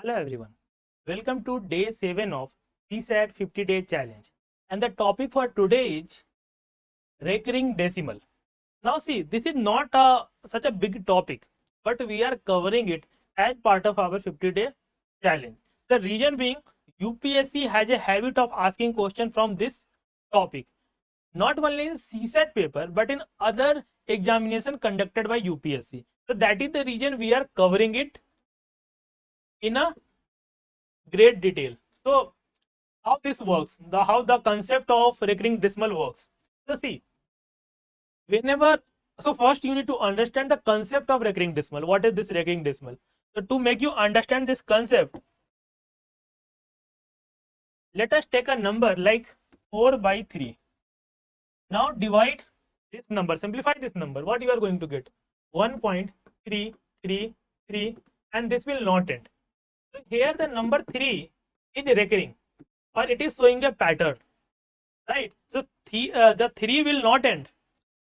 Hello everyone, welcome to day 7 of CSAT 50-day challenge, and the topic for today is recurring decimal. Now see, this is not such a big topic, but we are covering it as part of our 50-day challenge. The reason being, UPSC has a habit of asking questions from this topic, not only in CSAT paper but in other examination conducted by UPSC. So that is the reason we are covering it in a great detail. So how this works, how the concept of recurring decimal works. So see, first you need to understand the concept of recurring decimal. What is this recurring decimal? So to make you understand this concept, let us take a number like 4 by 3. Now divide this number, simplify this number. What you are going to get? 1.333, and this will not end. So here the number 3 is recurring, or it is showing a pattern, right? So the 3 will not end.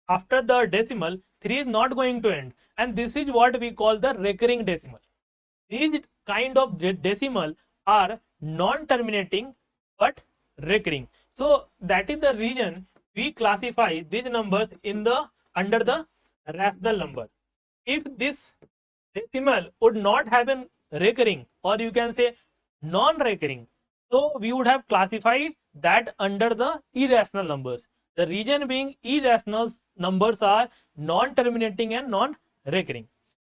After the decimal, 3 is not going to end, and this is what we call the recurring decimal. These kind of decimal are non-terminating but recurring. So that is the reason we classify these numbers in the under the rational number. If this decimal would not have been recurring, or you can say non-recurring, so we would have classified that under the irrational numbers. The reason being, irrational numbers are non-terminating and non-recurring.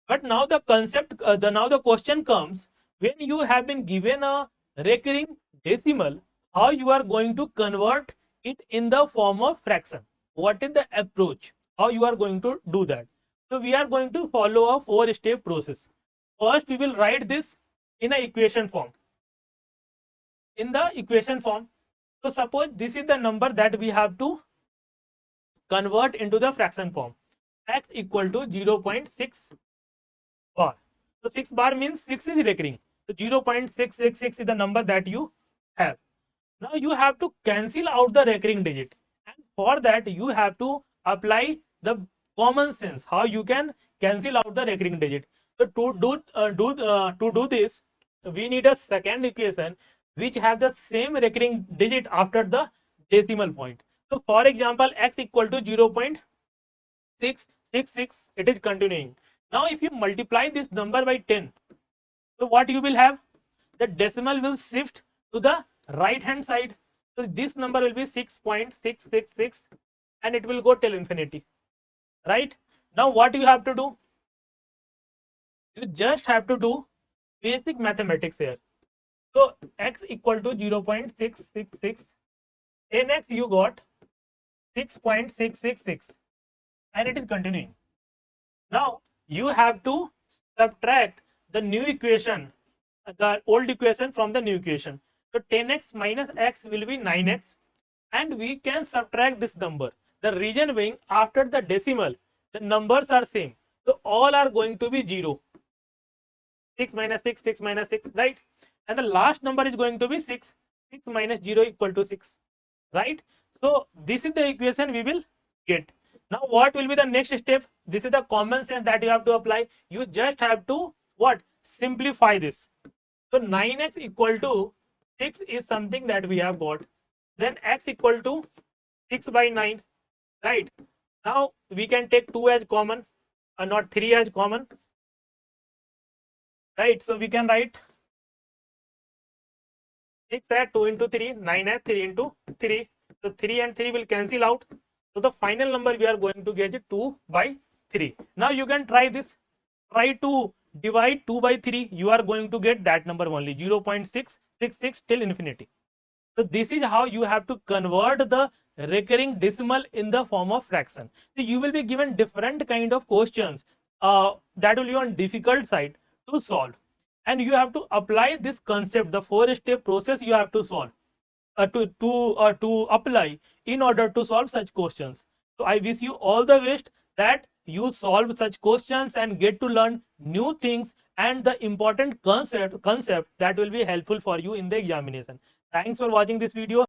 But now the concept, now the question comes, when you have been given a recurring decimal, how you are going to convert it in the form of fraction? What is the approach? How you are going to do that? So we are going to follow a 4-step process. First, we will write this in an equation form. In the equation form, so suppose this is the number that we have to convert into the fraction form. X equal to 0.6 bar. So 6 bar means 6 is recurring. So 0.666 is the number that you have. Now you have to cancel out the recurring digit, and for that you have to apply the common sense, how you can cancel out the recurring digit. So to do this, we need a second equation which have the same recurring digit after the decimal point. So for example, x equal to 0.666, it is continuing. Now if you multiply this number by 10, so what you will have? The decimal will shift to the right hand side. So this number will be 6.666, and it will go till infinity, right? Now what you have to do? You just have to do basic mathematics here. So x equal to 0.666, in x you got 6.666, and it is continuing. Now you have to subtract the new equation, the old equation from the new equation. So 10x minus x will be 9x, and we can subtract this number. The reason being, after the decimal, the numbers are same, so all are going to be 0. 6 minus 6, 6 minus 6, right? And the last number is going to be 6. 6 minus 0 equal to 6, right? So this is the equation we will get. Now what will be the next step? This is the common sense that you have to apply. You just have to what? Simplify this. So 9x equal to 6 is something that we have got. Then x equal to 6 by 9, right? Now we can take 2 as common, not 3 as common, right? So we can write 6 as 2 into 3, 9 as 3 into 3. So 3 and 3 will cancel out. So the final number we are going to get is 2 by 3. Now you can try this. Try to divide 2 by 3. You are going to get that number only, 0.666 till infinity. So this is how you have to convert the recurring decimal in the form of fraction. So you will be given different kind of questions that will be on difficult side to solve, and you have to apply this concept, the 4-step process you have to solve to apply in order to solve such questions. So I wish you all the best, that you solve such questions and get to learn new things and the important concept that will be helpful for you in the examination. Thanks for watching this video.